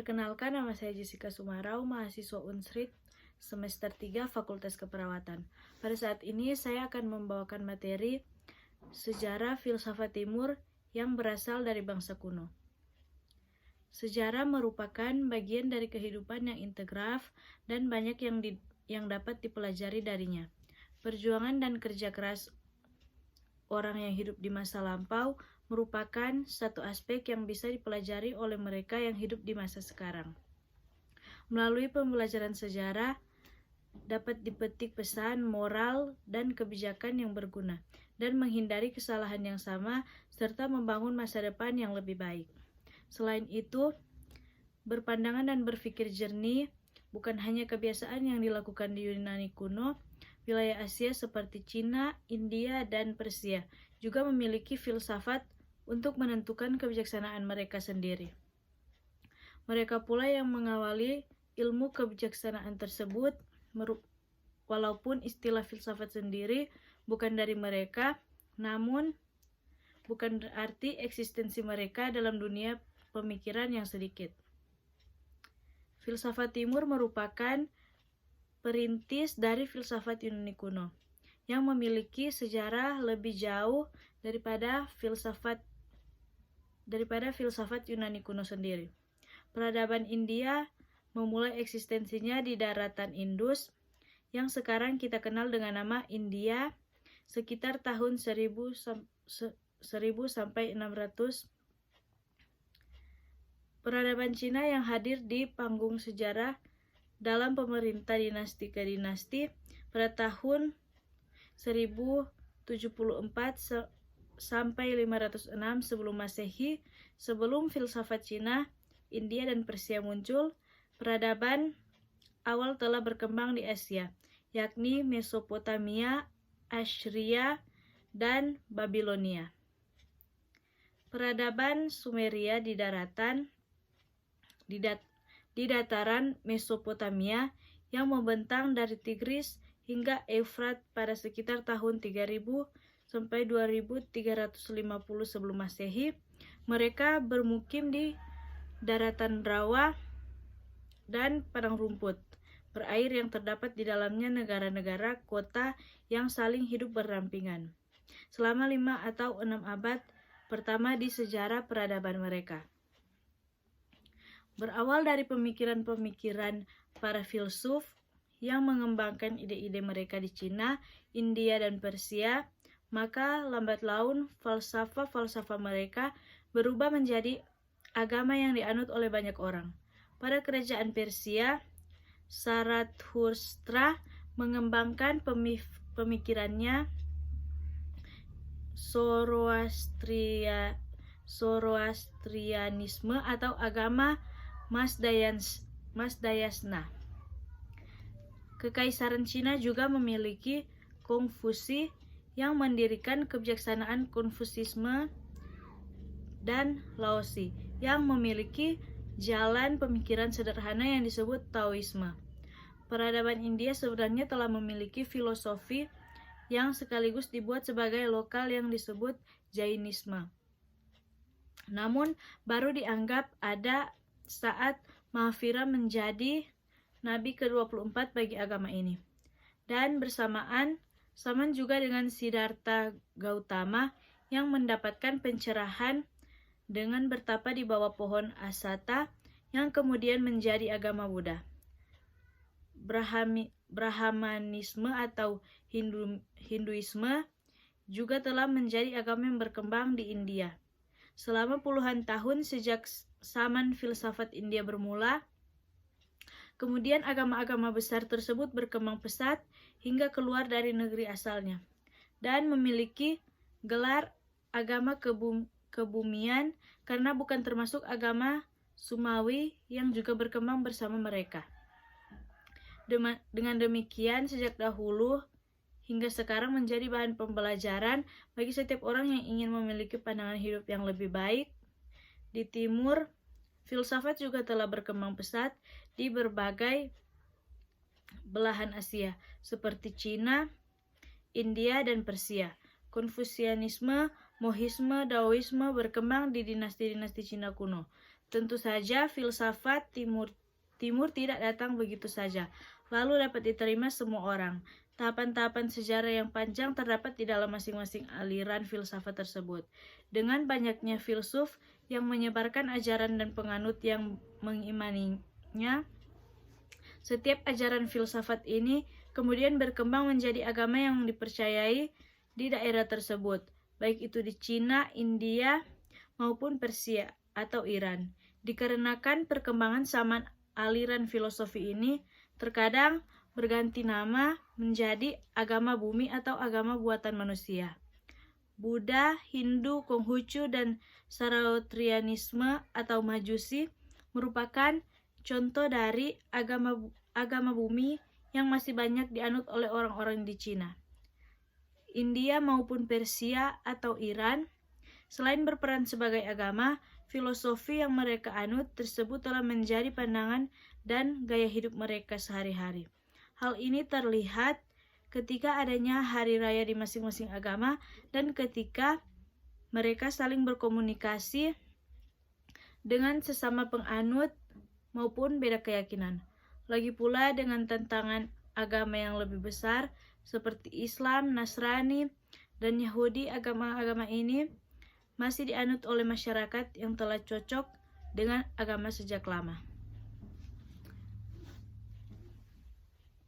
Perkenalkan, nama saya Jessica Sumarau, mahasiswa Unsrit semester 3 Fakultas Keperawatan. Pada saat ini saya akan membawakan materi sejarah filsafat timur yang berasal dari bangsa kuno. Sejarah merupakan bagian dari kehidupan yang integraf dan banyak yang dapat dipelajari darinya. Perjuangan dan kerja keras orang yang hidup di masa lampau merupakan satu aspek yang bisa dipelajari oleh mereka yang hidup di masa sekarang. Melalui pembelajaran sejarah, dapat dipetik pesan, moral, dan kebijakan yang berguna, dan menghindari kesalahan yang sama, serta membangun masa depan yang lebih baik. Selain itu, berpandangan dan berpikir jernih bukan hanya kebiasaan yang dilakukan di Yunani kuno. Wilayah Asia seperti Cina, India, dan Persia juga memiliki filsafat untuk menentukan kebijaksanaan mereka sendiri. Mereka pula yang mengawali ilmu kebijaksanaan tersebut, walaupun istilah filsafat sendiri bukan dari mereka, namun bukan berarti eksistensi mereka dalam dunia pemikiran yang sedikit. Filsafat timur merupakan perintis dari filsafat Yunani kuno, yang memiliki sejarah lebih jauh daripada filsafat Yunani kuno sendiri. Peradaban India memulai eksistensinya di daratan Indus, yang sekarang kita kenal dengan nama India, sekitar tahun 1000 sampai 600. Peradaban Cina yang hadir di panggung sejarah dalam pemerintah dinasti ke dinasti pada tahun 1074 sampai 506 sebelum Masehi. Sebelum filsafat Cina, India, dan Persia muncul, peradaban awal telah berkembang di Asia, yakni Mesopotamia, Assyria, dan Babilonia. Peradaban Sumeria di dataran Mesopotamia yang membentang dari Tigris hingga Efrat pada sekitar tahun 3000 sampai 2350 sebelum Masehi. Mereka bermukim di daratan rawa dan padang rumput berair yang terdapat di dalamnya negara-negara kota yang saling hidup berdampingan selama 5 atau 6 abad pertama di sejarah peradaban mereka. Berawal dari pemikiran-pemikiran para filsuf yang mengembangkan ide-ide mereka di Cina, India, dan Persia, maka lambat laun falsafah mereka berubah menjadi agama yang dianut oleh banyak orang. Pada kerajaan Persia, Zarathustra mengembangkan pemikirannya Zoroastrianisme atau agama Mazdayasna. Kekaisaran Cina juga memiliki Konfusi yang mendirikan kebijaksanaan Konfusisme, dan Laozi yang memiliki jalan pemikiran sederhana yang disebut Taoisme. Peradaban India sebenarnya telah memiliki filosofi yang sekaligus dibuat sebagai lokal yang disebut Jainisme, namun baru dianggap ada saat Mahavira menjadi nabi ke-24 bagi agama ini. Dan bersamaan juga dengan Siddhartha Gautama yang mendapatkan pencerahan dengan bertapa di bawah pohon Asata yang kemudian menjadi agama Buddha. Brahmanisme atau Hinduisme juga telah menjadi agama yang berkembang di India. Selama puluhan tahun sejak zaman filsafat India bermula, kemudian agama-agama besar tersebut berkembang pesat hingga keluar dari negeri asalnya dan memiliki gelar agama kebumian karena bukan termasuk agama Sumawi yang juga berkembang bersama mereka. Dengan demikian, sejak dahulu hingga sekarang menjadi bahan pembelajaran bagi setiap orang yang ingin memiliki pandangan hidup yang lebih baik. Di timur, filsafat juga telah berkembang pesat di berbagai belahan Asia, seperti Cina, India, dan Persia. Konfusianisme, Mohisme, Daoisme berkembang di dinasti-dinasti Cina kuno. Tentu saja filsafat Timur tidak datang begitu saja, lalu dapat diterima semua orang. Tahapan-tahapan sejarah yang panjang terdapat di dalam masing-masing aliran filsafat tersebut. Dengan banyaknya filsuf yang menyebarkan ajaran dan penganut yang mengimaninya, setiap ajaran filsafat ini kemudian berkembang menjadi agama yang dipercayai di daerah tersebut, baik itu di Cina, India, maupun Persia atau Iran. Dikarenakan perkembangan zaman aliran filosofi ini terkadang berganti nama menjadi agama bumi atau agama buatan manusia. Buddha, Hindu, Konghucu, dan Zoroastrianisme atau Majusi merupakan contoh dari agama bumi yang masih banyak dianut oleh orang-orang di Cina, India maupun Persia atau Iran. Selain berperan sebagai agama, filosofi yang mereka anut tersebut telah menjadi pandangan dan gaya hidup mereka sehari-hari. Hal ini terlihat ketika adanya hari raya di masing-masing agama dan ketika mereka saling berkomunikasi dengan sesama penganut maupun beda keyakinan. Lagi pula dengan tantangan agama yang lebih besar seperti Islam, Nasrani, dan Yahudi, agama-agama ini masih dianut oleh masyarakat yang telah cocok dengan agama sejak lama.